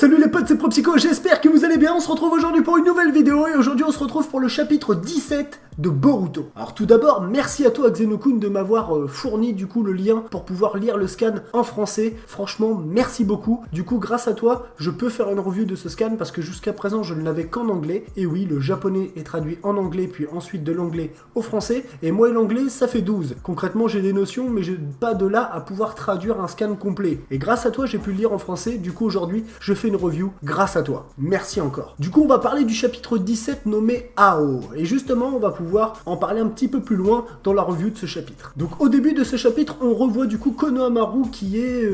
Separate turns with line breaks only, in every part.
Salut les potes, c'est ProPsycho, j'espère que vous allez bien. On se retrouve aujourd'hui pour une nouvelle vidéo et aujourd'hui on se retrouve pour le chapitre 17 de Boruto. Alors tout d'abord, merci à toi Xenokun de m'avoir fourni du coup le lien pour pouvoir lire le scan en français. Franchement, merci beaucoup. Du coup, grâce à toi, je peux faire une review de ce scan parce que jusqu'à présent, je ne l'avais qu'en anglais. Et oui, le japonais est traduit en anglais puis ensuite de l'anglais au français. Et moi et l'anglais, ça fait 12. Concrètement, j'ai des notions, mais j'ai pas de là à pouvoir traduire un scan complet. Et grâce à toi, j'ai pu le lire en français. Du coup, aujourd'hui, je fais une review grâce à toi. Merci encore. Du coup, on va parler du chapitre 17 nommé Ao. Et justement, on va pouvoir en parler un petit peu plus loin dans la review de ce chapitre. Donc au début de ce chapitre, on revoit du coup Konohamaru qui est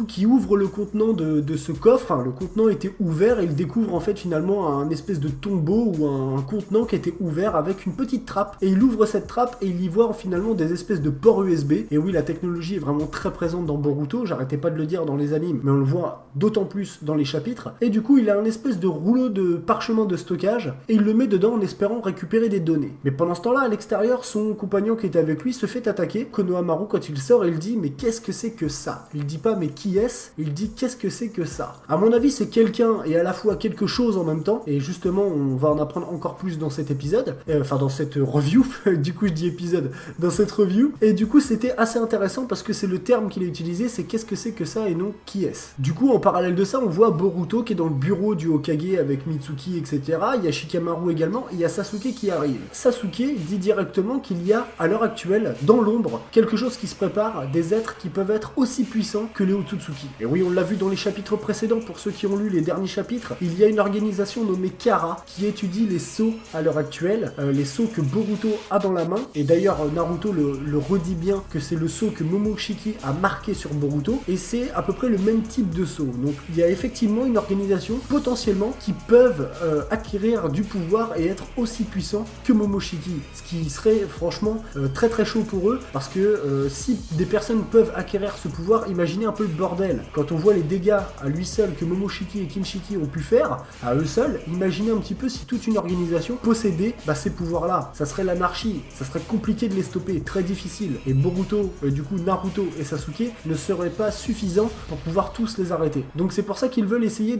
qui ouvre le contenant de ce coffre. Enfin, le contenant était ouvert et il découvre en fait finalement un espèce de tombeau ou un contenant qui était ouvert avec une petite trappe. Et il ouvre cette trappe et il y voit finalement des espèces de ports USB. Et oui, la technologie est vraiment très présente dans Boruto. J'arrêtais pas de le dire dans les animes, mais on le voit d'autant plus dans les chapitres. Et du coup, il a un espèce de rouleau de parchemin de stockage et il le met dedans en espérant récupérer des données. Mais pendant ce temps-là, à l'extérieur, son compagnon qui était avec lui se fait attaquer. Konohamaru, quand il sort, il dit « Mais qu'est-ce que c'est que ça ?» Il dit pas « Mais qui est-ce ?» Il dit « Qu'est-ce que c'est que ça ?» À mon avis, c'est quelqu'un et à la fois quelque chose en même temps. Et justement, on va en apprendre encore plus dans cet épisode. Enfin, dans cette review. Du coup, je dis épisode. Dans cette review. Et du coup, c'était assez intéressant parce que c'est le terme qu'il a utilisé, c'est « Qu'est-ce que c'est que ça ?» et non « Qui est-ce ?» Du coup, en parallèle de ça, on voit Boruto qui est dans le bureau du Hokage avec Mitsuki, etc. Il y a Shikamaru également. Et il y a Sasuke qui arrive. Sasuke dit directement qu'il y a, à l'heure actuelle, dans l'ombre, quelque chose qui se prépare, des êtres qui peuvent être aussi puissants que les Otsutsuki. Et oui, on l'a vu dans les chapitres précédents, pour ceux qui ont lu les derniers chapitres, il y a une organisation nommée Kara qui étudie les sceaux à l'heure actuelle, les sceaux que Boruto a dans la main, et d'ailleurs Naruto le redit bien que c'est le sceau que Momoshiki a marqué sur Boruto, et c'est à peu près le même type de sceau. Donc il y a effectivement une organisation, potentiellement, qui peuvent acquérir du pouvoir et être aussi puissants que Momoshiki, ce qui serait franchement très très chaud pour eux, parce que si des personnes peuvent acquérir ce pouvoir, imaginez un peu le bordel. Quand on voit les dégâts à lui seul que Momoshiki et Kinshiki ont pu faire, à eux seuls, imaginez un petit peu si toute une organisation possédait ces pouvoirs-là. Ça serait l'anarchie, ça serait compliqué de les stopper, très difficile. Et Boruto, du coup Naruto et Sasuke ne seraient pas suffisants pour pouvoir tous les arrêter. Donc c'est pour ça qu'ils veulent essayer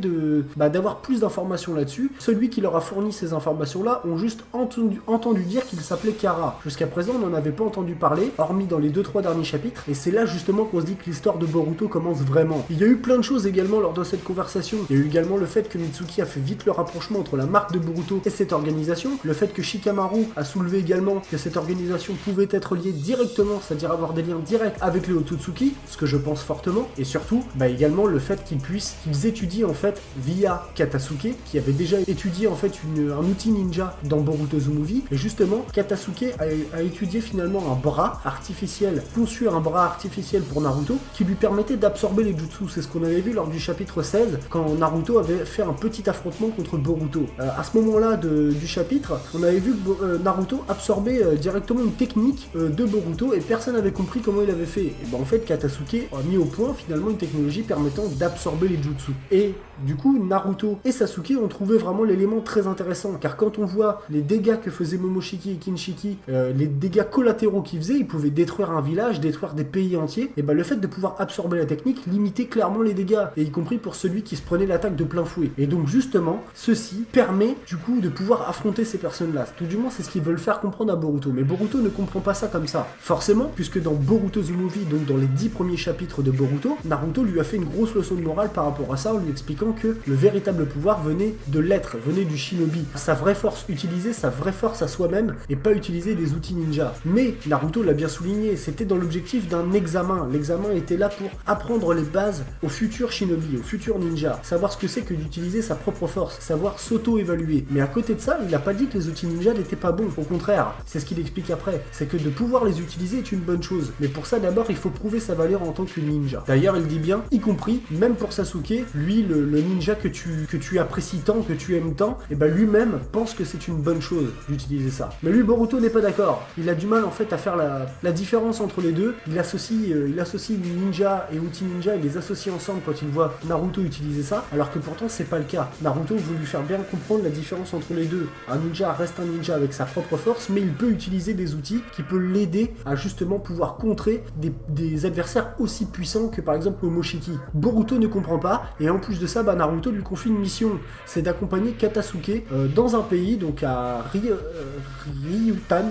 d'avoir plus d'informations là-dessus. Celui qui leur a fourni ces informations-là ont juste entendu dire qu'il s'appelait Kara. Jusqu'à présent, on n'en avait pas entendu parler, hormis dans les 2-3 derniers chapitres, et c'est là justement qu'on se dit que l'histoire de Boruto commence vraiment. Il y a eu plein de choses également lors de cette conversation. Il y a eu également le fait que Mitsuki a fait vite le rapprochement entre la marque de Boruto et cette organisation, le fait que Shikamaru a soulevé également que cette organisation pouvait être liée directement, c'est-à-dire avoir des liens directs avec les Otsutsuki, ce que je pense fortement, et surtout, également le fait qu'ils étudient en fait via Katasuke, qui avait déjà étudié en fait un outil ninja dans Boruto The Movie, et justement, Katasuke a étudié finalement un bras artificiel, conçu un bras artificiel pour Naruto, qui lui permettait d'absorber les jutsu. C'est ce qu'on avait vu lors du chapitre 16, quand Naruto avait fait un petit affrontement contre Boruto. À ce moment-là du chapitre, on avait vu Naruto absorber directement une technique de Boruto, et personne n'avait compris comment il avait fait. Et en fait, Katasuke a mis au point finalement une technologie permettant d'absorber les jutsu. Et du coup, Naruto et Sasuke ont trouvé vraiment l'élément très intéressant, car quand on voit les dégâts que faisaient Momoshiki et Kinshiki, les dégâts collatéraux qu'ils faisaient, ils pouvaient détruire un village, détruire des pays entiers, et le fait de pouvoir absorber la technique limitait clairement les dégâts, et y compris pour celui qui se prenait l'attaque de plein fouet. Et donc justement, ceci permet du coup de pouvoir affronter ces personnes-là. Tout du moins, c'est ce qu'ils veulent faire comprendre à Boruto. Mais Boruto ne comprend pas ça comme ça. Forcément, puisque dans Boruto The Movie, donc dans les 10 premiers chapitres de Boruto, Naruto lui a fait une grosse leçon de morale par rapport à ça, en lui expliquant que le véritable pouvoir venait de l'être, venait du shinobi. Sa vraie force, utiliser sa vraie force à soi-même et pas utiliser des outils ninja. Mais Naruto l'a bien souligné, c'était dans l'objectif d'un examen. L'examen était là pour apprendre les bases aux futurs shinobi, aux futurs ninjas. Savoir ce que c'est que d'utiliser sa propre force, savoir s'auto-évaluer. Mais à côté de ça, il n'a pas dit que les outils ninja n'étaient pas bons. Au contraire, c'est ce qu'il explique après. C'est que de pouvoir les utiliser est une bonne chose. Mais pour ça, d'abord, il faut prouver sa valeur en tant que ninja. D'ailleurs, il dit bien, y compris, même pour Sasuke, lui, le ninja que tu apprécies tant, que tu aimes tant, et lui-même pense que c'est une bonne chose d'utiliser ça. Mais lui, Boruto n'est pas d'accord. Il a du mal en fait à faire la différence entre les deux. Il associe ninja et outils ninja, il les associe ensemble quand il voit Naruto utiliser ça, alors que pourtant c'est pas le cas. Naruto veut lui faire bien comprendre la différence entre les deux. Un ninja reste un ninja avec sa propre force, mais il peut utiliser des outils qui peuvent l'aider à justement pouvoir contrer des adversaires aussi puissants que par exemple Momoshiki. Boruto ne comprend pas, et en plus plus de ça, Naruto lui confie une mission, c'est d'accompagner Katasuke dans un pays, donc à Ryutan,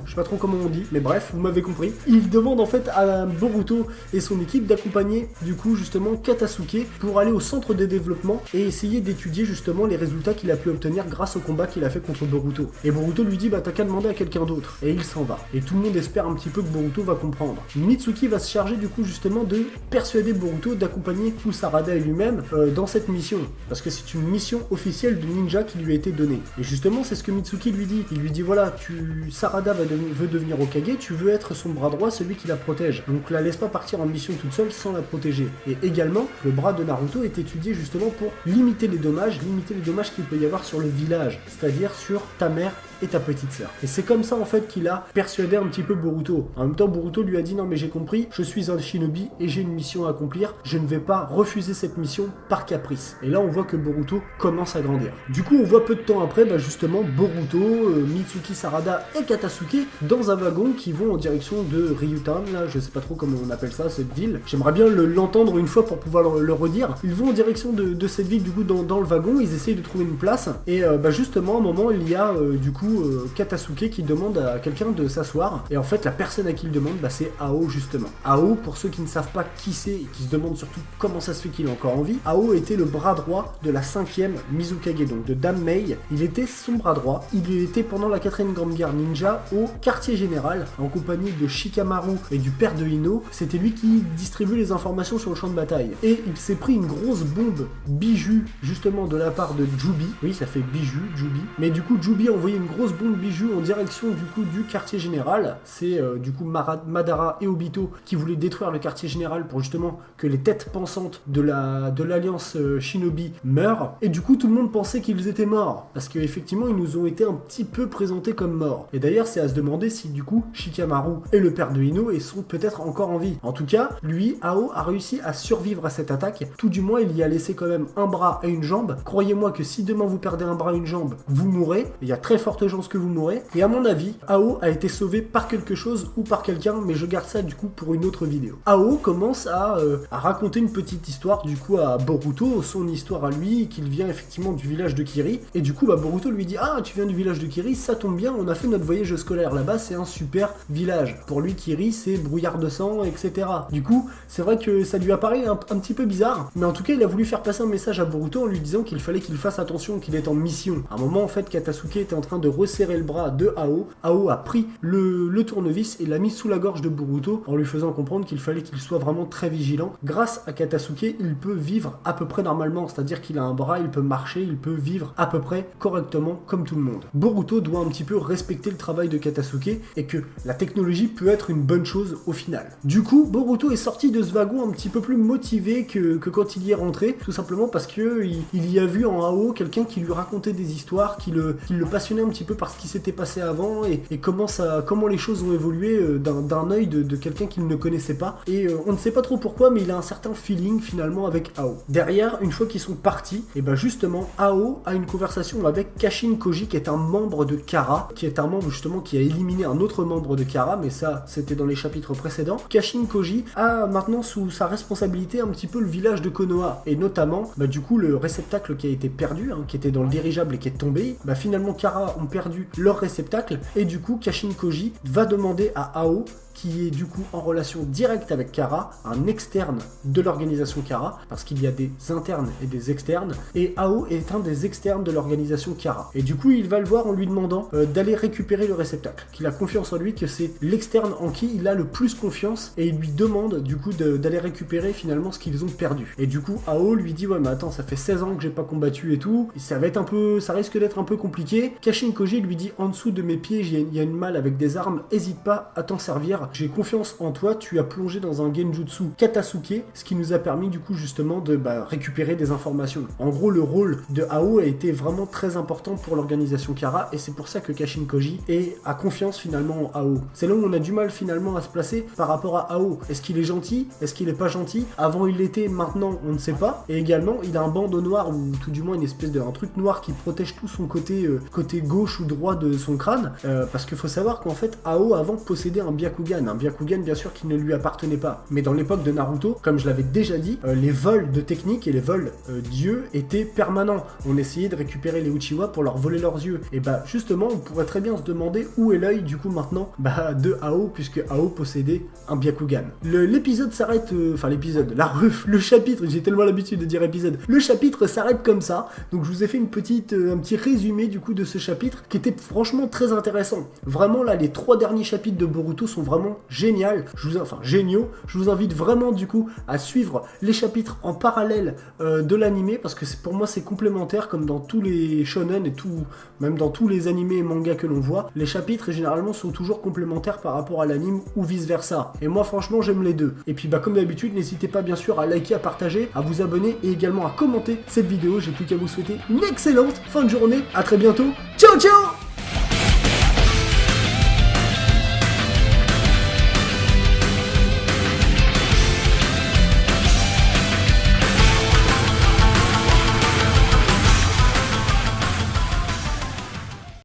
je sais pas trop comment on dit, mais bref, vous m'avez compris. Il demande en fait à Boruto et son équipe d'accompagner du coup justement Katasuke pour aller au centre de développement et essayer d'étudier justement les résultats qu'il a pu obtenir grâce au combat qu'il a fait contre Boruto. Et Boruto lui dit t'as qu'à demander à quelqu'un d'autre, et il s'en va. Et tout le monde espère un petit peu que Boruto va comprendre. Mitsuki va se charger du coup justement de persuader Boruto d'accompagner Kusarada et lui-même dans cette mission, parce que c'est une mission officielle de ninja qui lui a été donnée. Et justement c'est ce que Mitsuki lui dit. Il lui dit voilà, Sarada veut devenir Hokage, tu veux être son bras droit, celui qui la protège. Donc la laisse pas partir en mission toute seule sans la protéger. Et également, le bras de Naruto est étudié justement pour limiter les dommages qu'il peut y avoir sur le village, c'est-à-dire sur ta mère et ta petite sœur. Et c'est comme ça en fait qu'il a persuadé un petit peu Boruto. En même temps, Boruto lui a dit non mais j'ai compris, je suis un shinobi et j'ai une mission à accomplir, je ne vais pas refuser cette mission par caprice. Et là on voit que Boruto commence à grandir. Du coup on voit peu de temps après justement Boruto, Mitsuki, Sarada et Katasuke dans un wagon qui vont en direction de Ryutan, là je sais pas trop comment on appelle ça, cette ville. J'aimerais bien l'entendre une fois pour pouvoir le redire. Ils vont en direction de cette ville du coup dans le wagon, ils essayent de trouver une place et justement à un moment il y a du coup Katasuke qui demande à quelqu'un de s'asseoir, et en fait la personne à qui il demande c'est Ao justement. Ao, pour ceux qui ne savent pas qui c'est et qui se demandent surtout comment ça se fait qu'il est encore en vie, Ao était le bras droit de la 5e Mizukage, donc de Dame Mei. Il était son bras droit, il était pendant la 4ème grande guerre ninja au quartier général en compagnie de Shikamaru et du père de Ino. C'était lui qui distribue les informations sur le champ de bataille, et il s'est pris une grosse bombe bijou justement de la part de Jubi. Oui, ça fait bijou, Jubi, mais du coup Jubi a envoyé une grosse bombe bijou en direction du coup du quartier général. C'est du coup Madara et Obito qui voulaient détruire le quartier général pour justement que les têtes pensantes de l'alliance Shinobi meurent, et du coup tout le monde pensait qu'ils étaient morts parce qu'effectivement ils nous ont été un petit peu présentés comme morts. Et d'ailleurs c'est à se demander si du coup Shikamaru et le père de Ino sont peut-être encore en vie. En tout cas lui, Ao, a réussi à survivre à cette attaque, tout du moins il y a laissé quand même un bras et une jambe. Croyez-moi que si demain vous perdez un bras et une jambe, vous mourrez, il y a très forte chance que vous mourrez, et à mon avis Ao a été sauvé par quelque chose ou par quelqu'un, mais je garde ça du coup pour une autre vidéo. Ao commence à raconter une petite histoire du coup à Boruto, son histoire à lui, qu'il vient effectivement du village de Kiri, et du coup Boruto lui dit tu viens du village de Kiri, ça tombe bien, on a fait notre voyage scolaire là-bas, c'est un super village. Pour lui Kiri c'est brouillard de sang, etc. Du coup c'est vrai que ça lui apparaît un petit peu bizarre, mais en tout cas il a voulu faire passer un message à Boruto en lui disant qu'il fallait qu'il fasse attention, qu'il est en mission. À un moment en fait Katasuke était en train de resserrer le bras de Ao. Ao a pris le tournevis et l'a mis sous la gorge de Boruto en lui faisant comprendre qu'il fallait qu'il soit vraiment très vigilant. Grâce à Katasuke, il peut vivre à peu près normalement, c'est-à-dire qu'il a un bras, il peut marcher, il peut vivre à peu près correctement comme tout le monde. Boruto doit un petit peu respecter le travail de Katasuke et que la technologie peut être une bonne chose au final. Du coup, Boruto est sorti de ce wagon un petit peu plus motivé que quand il y est rentré, tout simplement parce que il y a vu en Ao quelqu'un qui lui racontait des histoires, qui le passionnait un petit peu par ce qui s'était passé avant et comment les choses ont évolué d'un œil de quelqu'un qu'il ne connaissait pas. Et on ne sait pas trop pourquoi, mais il a un certain feeling finalement avec Ao. Derrière, une fois qu'ils sont partis, et justement Ao a une conversation avec Kashin Koji, qui est un membre de Kara, qui est un membre justement qui a éliminé un autre membre de Kara, mais ça c'était dans les chapitres précédents. Kashin Koji a maintenant sous sa responsabilité un petit peu le village de Konoha, et notamment du coup le réceptacle qui a été perdu, qui était dans le dirigeable et qui est tombé. Finalement Kara ont perdu leur réceptacle, et du coup Kashin Koji va demander à Ao, qui est du coup en relation directe avec Kara, un externe de l'organisation Kara, parce qu'il y a des internes et des externes, et Ao est un des externes de l'organisation Kara. Et du coup, il va le voir en lui demandant d'aller récupérer le réceptacle, qu'il a confiance en lui, que c'est l'externe en qui il a le plus confiance, et il lui demande du coup d'aller récupérer finalement ce qu'ils ont perdu. Et du coup, Ao lui dit ouais mais attends, ça fait 16 ans que j'ai pas combattu et tout, et ça risque d'être un peu compliqué. Kashin Koji lui dit en dessous de mes pieds, il y a une malle avec des armes, hésite pas à t'en servir. J'ai confiance en toi, tu as plongé dans un genjutsu Katasuke, ce qui nous a permis du coup justement de récupérer des informations. En gros, le rôle de Ao a été vraiment très important pour l'organisation Kara, et c'est pour ça que Kashin Koji a confiance finalement en Ao. C'est là où on a du mal finalement à se placer par rapport à Ao. Est-ce qu'il est gentil? Est-ce qu'il est pas gentil? Avant il l'était, maintenant on ne sait pas. Et également, il a un bandeau noir, ou tout du moins une espèce un truc noir qui protège tout son côté gauche ou droit de son crâne, parce qu'il faut savoir qu'en fait Ao avant possédait un Byakugan. un Byakugan bien sûr qui ne lui appartenait pas. Mais dans l'époque de Naruto, comme je l'avais déjà dit, les vols de technique et les vols d'yeux étaient permanents. On essayait de récupérer les Uchiwa pour leur voler leurs yeux. Et bah justement, on pourrait très bien se demander où est l'œil du coup maintenant de Ao, puisque Ao possédait un Byakugan. L'épisode s'arrête, le chapitre, j'ai tellement l'habitude de dire épisode, le chapitre s'arrête comme ça. Donc je vous ai fait un petit résumé du coup de ce chapitre qui était franchement très intéressant. Vraiment là, les 3 derniers chapitres de Boruto sont vraiment géniaux. Je vous invite vraiment du coup à suivre les chapitres en parallèle de l'animé, parce que pour moi c'est complémentaire, comme dans tous les shonen et même dans tous les animés et mangas que l'on voit, les chapitres généralement sont toujours complémentaires par rapport à l'anime ou vice versa. Et moi franchement j'aime les deux. Et puis comme d'habitude, n'hésitez pas bien sûr à liker, à partager, à vous abonner et également à commenter cette vidéo. J'ai plus qu'à vous souhaiter une excellente fin de journée. À très bientôt. Ciao ciao.